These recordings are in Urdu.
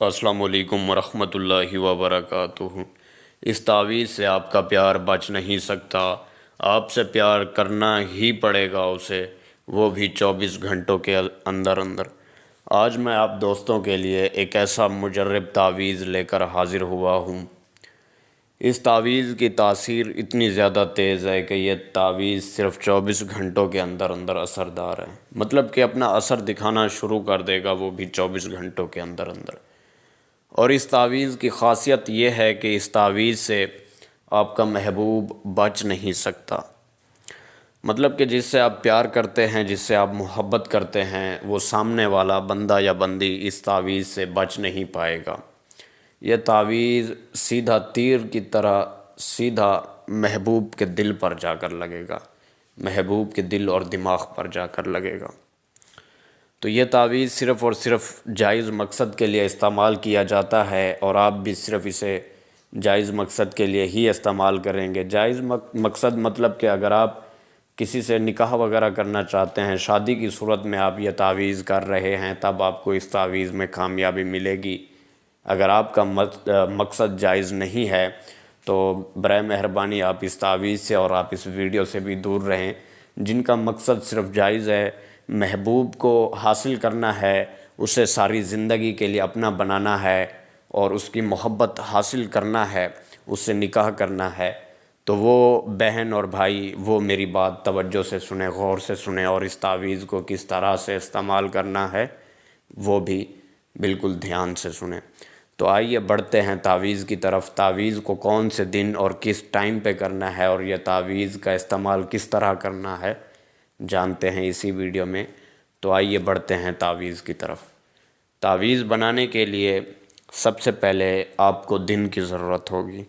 السلام علیکم ورحمۃ اللہ وبرکاتہ۔ اس تعویذ سے آپ کا پیار بچ نہیں سکتا، آپ سے پیار کرنا ہی پڑے گا اسے، وہ بھی 24 گھنٹوں کے اندر اندر۔ آج میں آپ دوستوں کے لیے ایک ایسا مجرب تعویذ لے کر حاضر ہوا ہوں۔ اس تعویذ کی تاثیر اتنی زیادہ تیز ہے کہ یہ تعویذ صرف 24 گھنٹوں کے اندر اندر اثردار ہے، مطلب کہ اپنا اثر دکھانا شروع کر دے گا، وہ بھی 24 گھنٹوں کے اندر اندر۔ اور اس تعویذ کی خاصیت یہ ہے کہ اس تعویذ سے آپ کا محبوب بچ نہیں سکتا، مطلب کہ جس سے آپ پیار کرتے ہیں، جس سے آپ محبت کرتے ہیں، وہ سامنے والا بندہ یا بندی اس تعویذ سے بچ نہیں پائے گا۔ یہ تعویذ سیدھا تیر کی طرح سیدھا محبوب کے دل پر جا کر لگے گا، محبوب کے دل اور دماغ پر جا کر لگے گا۔ تو یہ تعویذ صرف اور صرف جائز مقصد کے لیے استعمال کیا جاتا ہے، اور آپ بھی صرف اسے جائز مقصد کے لیے ہی استعمال کریں گے۔ جائز مقصد مطلب کہ اگر آپ کسی سے نکاح وغیرہ کرنا چاہتے ہیں، شادی کی صورت میں آپ یہ تعویذ کر رہے ہیں، تب آپ کو اس تعویذ میں کامیابی ملے گی۔ اگر آپ کا مقصد جائز نہیں ہے تو برائے مہربانی آپ اس تعویذ سے اور آپ اس ویڈیو سے بھی دور رہیں۔ جن کا مقصد صرف جائز ہے، محبوب کو حاصل کرنا ہے، اسے ساری زندگی کے لیے اپنا بنانا ہے اور اس کی محبت حاصل کرنا ہے، اس سے نکاح کرنا ہے، تو وہ بہن اور بھائی وہ میری بات توجہ سے سنیں، غور سے سنیں، اور اس تعویذ کو کس طرح سے استعمال کرنا ہے وہ بھی بالکل دھیان سے سنیں۔ تو آئیے بڑھتے ہیں تعویذ کی طرف۔ تعویذ کو کون سے دن اور کس ٹائم پہ کرنا ہے اور یہ تعویذ کا استعمال کس طرح کرنا ہے جانتے ہیں اسی ویڈیو میں۔ تو آئیے بڑھتے ہیں تعویذ کی طرف۔ تعویذ بنانے کے لیے سب سے پہلے آپ کو دن کی ضرورت ہوگی۔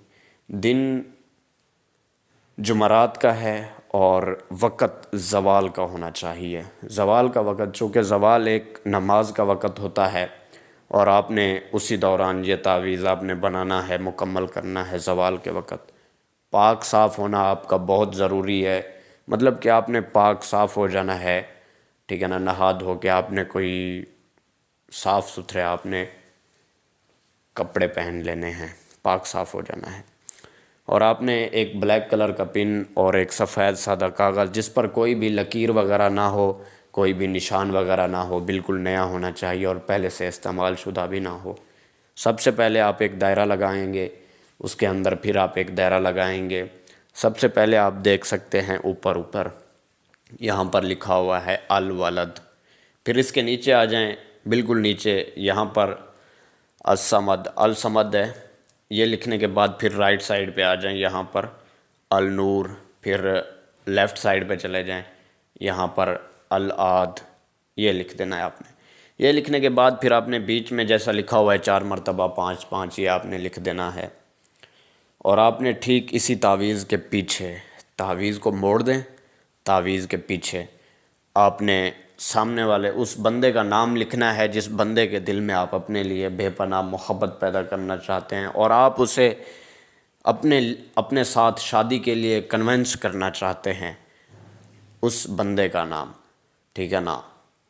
دن جمعرات کا ہے اور وقت زوال کا ہونا چاہیے۔ زوال کا وقت، چونکہ زوال ایک نماز کا وقت ہوتا ہے، اور آپ نے اسی دوران یہ تعویذ آپ نے بنانا ہے، مکمل کرنا ہے زوال کے وقت۔ پاک صاف ہونا آپ کا بہت ضروری ہے، مطلب کہ آپ نے پاک صاف ہو جانا ہے، ٹھیک ہے نا۔ نہا دھو کے آپ نے کوئی صاف ستھرے آپ نے کپڑے پہن لینے ہیں، پاک صاف ہو جانا ہے۔ اور آپ نے ایک بلیک کلر کا پن اور ایک سفید سادہ کاغذ جس پر کوئی بھی لکیر وغیرہ نہ ہو، کوئی بھی نشان وغیرہ نہ ہو، بالکل نیا ہونا چاہیے اور پہلے سے استعمال شدہ بھی نہ ہو۔ سب سے پہلے آپ ایک دائرہ لگائیں گے، اس کے اندر پھر آپ ایک دائرہ لگائیں گے۔ سب سے پہلے آپ دیکھ سکتے ہیں اوپر یہاں پر لکھا ہوا ہے الولد، پھر اس کے نیچے آ جائیں، بالکل نیچے یہاں پر الصمد ہے، یہ لکھنے کے بعد پھر رائٹ سائڈ پہ آ جائیں، یہاں پر النور، پھر لیفٹ سائڈ پہ چلے جائیں، یہاں پر الاحد، یہ لکھ دینا ہے آپ نے۔ یہ لکھنے کے بعد پھر آپ نے بیچ میں جیسا لکھا ہوا ہے 4 مرتبہ 5 5، یہ آپ نے لکھ دینا ہے۔ اور آپ نے ٹھیک اسی تعویذ کے پیچھے، تعویذ کو موڑ دیں، تعویذ کے پیچھے آپ نے سامنے والے اس بندے کا نام لکھنا ہے جس بندے کے دل میں آپ اپنے لیے بے پناہ محبت پیدا کرنا چاہتے ہیں، اور آپ اسے اپنے ساتھ شادی کے لیے کنونس کرنا چاہتے ہیں، اس بندے کا نام، ٹھیک ہے نا۔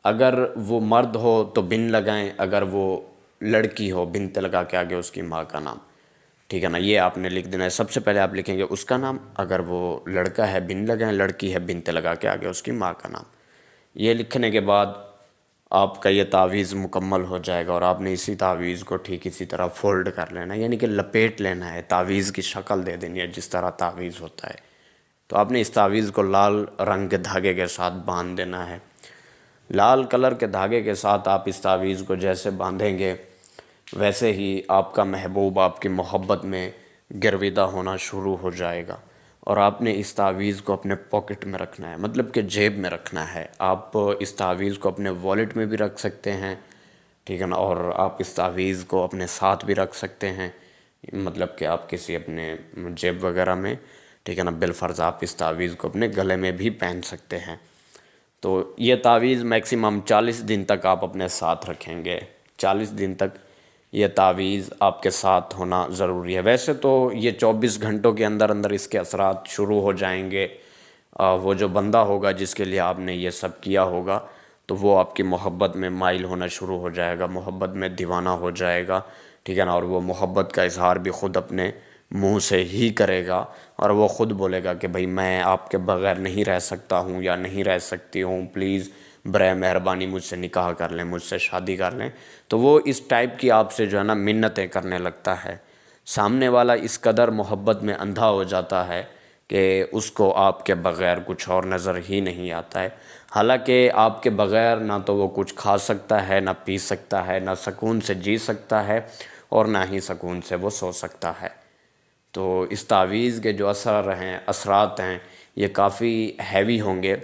اگر وہ مرد ہو تو بن لگائیں، اگر وہ لڑکی ہو بنت لگا کے آگے اس کی ماں کا نام، ٹھیک ہے نا۔ یہ آپ نے لکھ دینا ہے۔ سب سے پہلے آپ لکھیں گے اس کا نام، اگر وہ لڑکا ہے بن لگائیں، لڑکی ہے بنت لگا کے آگے اس کی ماں کا نام۔ یہ لکھنے کے بعد آپ کا یہ تعویذ مکمل ہو جائے گا، اور آپ نے اسی تعویذ کو ٹھیک اسی طرح فولڈ کر لینا ہے، یعنی کہ لپیٹ لینا ہے، تعویذ کی شکل دے دینی ہے جس طرح تعویذ ہوتا ہے۔ تو آپ نے اس تعویذ کو لال رنگ کے دھاگے کے ساتھ باندھ دینا ہے۔ لال کلر کے دھاگے کے ساتھ آپ اس تعویذ کو جیسے باندھیں گے، ویسے ہی آپ کا محبوب آپ کی محبت میں گرویدہ ہونا شروع ہو جائے گا، اور آپ نے اس تعویذ کو اپنے پاکٹ میں رکھنا ہے، مطلب کہ جیب میں رکھنا ہے۔ آپ اس تعویذ کو اپنے والیٹ میں بھی رکھ سکتے ہیں، ٹھیک ہے نا، اور آپ اس تعویذ کو اپنے ساتھ بھی رکھ سکتے ہیں، مطلب کہ آپ کسی اپنے جیب وغیرہ میں، ٹھیک ہے نا، بالفرض آپ اس تعویذ کو اپنے گلے میں بھی پہن سکتے ہیں۔ تو یہ تعویذ میکسیمم 40 دن تک آپ اپنے ساتھ رکھیں گے۔ 40 دن تک یہ تعویذ آپ کے ساتھ ہونا ضروری ہے۔ ویسے تو یہ 24 گھنٹوں کے اندر اندر اس کے اثرات شروع ہو جائیں گے، وہ جو بندہ ہوگا جس کے لیے آپ نے یہ سب کیا ہوگا تو وہ آپ کی محبت میں مائل ہونا شروع ہو جائے گا، محبت میں دیوانہ ہو جائے گا، ٹھیک ہے نا، اور وہ محبت کا اظہار بھی خود اپنے منہ سے ہی کرے گا، اور وہ خود بولے گا کہ بھئی میں آپ کے بغیر نہیں رہ سکتا ہوں یا نہیں رہ سکتی ہوں، پلیز برائے مہربانی مجھ سے نکاح کر لیں، مجھ سے شادی کر لیں۔ تو وہ اس ٹائپ کی آپ سے جو ہے نا منتیں کرنے لگتا ہے۔ سامنے والا اس قدر محبت میں اندھا ہو جاتا ہے کہ اس کو آپ کے بغیر کچھ اور نظر ہی نہیں آتا ہے، حالانکہ آپ کے بغیر نہ تو وہ کچھ کھا سکتا ہے، نہ پی سکتا ہے، نہ سکون سے جی سکتا ہے، اور نہ ہی سکون سے وہ سو سکتا ہے۔ تو اس تعویذ کے جو اثرات ہیں یہ کافی ہیوی ہوں گے،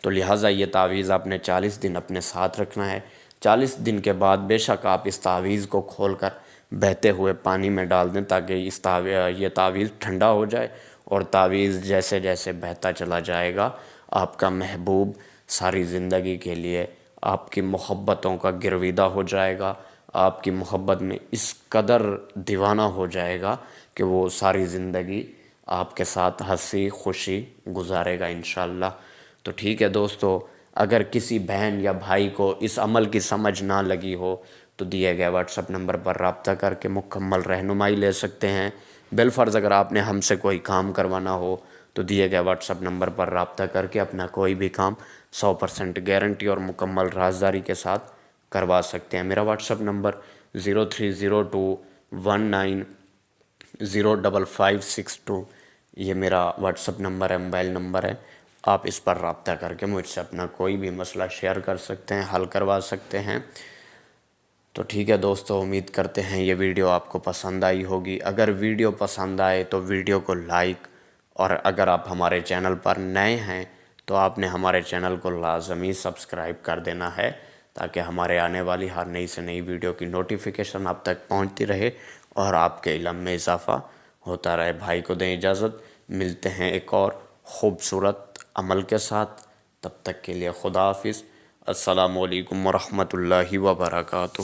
تو لہٰذا یہ تعویذ آپ نے 40 دن اپنے ساتھ رکھنا ہے۔ 40 دن کے بعد بے شک آپ اس تعویذ کو کھول کر بہتے ہوئے پانی میں ڈال دیں تاکہ یہ تعویذ ٹھنڈا ہو جائے، اور تعویذ جیسے جیسے بہتا چلا جائے گا آپ کا محبوب ساری زندگی کے لیے آپ کی محبتوں کا گرویدہ ہو جائے گا، آپ کی محبت میں اس قدر دیوانہ ہو جائے گا کہ وہ ساری زندگی آپ کے ساتھ ہنسی خوشی گزارے گا انشاءاللہ۔ تو ٹھیک ہے دوستو، اگر کسی بہن یا بھائی کو اس عمل کی سمجھ نہ لگی ہو تو دیے گئے واٹس ایپ نمبر پر رابطہ کر کے مکمل رہنمائی لے سکتے ہیں۔ بالفرض اگر آپ نے ہم سے کوئی کام کروانا ہو تو دیے گئے واٹس ایپ نمبر پر رابطہ کر کے اپنا کوئی بھی کام 100% گارنٹی اور مکمل رازداری کے ساتھ کروا سکتے ہیں۔ میرا واٹس ایپ نمبر 030219055562، یہ میرا واٹس ایپ نمبر ہے، موبائل نمبر ہے۔ آپ اس پر رابطہ کر کے مجھ سے اپنا کوئی بھی مسئلہ شیئر کر سکتے ہیں، حل کروا سکتے ہیں۔ تو ٹھیک ہے دوستو، امید کرتے ہیں یہ ویڈیو آپ کو پسند آئی ہوگی۔ اگر ویڈیو پسند آئے تو ویڈیو کو لائک، اور اگر آپ ہمارے چینل پر نئے ہیں تو آپ نے ہمارے چینل کو لازمی سبسکرائب کر دینا ہے تاکہ ہمارے آنے والی ہر نئی سے نئی ویڈیو کی نوٹیفیکیشن آپ تک پہنچتی رہے اور آپ کے علم میں اضافہ ہوتا رہے۔ بھائی کو دیں اجازت، ملتے ہیں ایک اور خوبصورت عمل کے ساتھ، تب تک کے لیے خدا حافظ۔ السلام علیکم ورحمۃ اللہ وبرکاتہ۔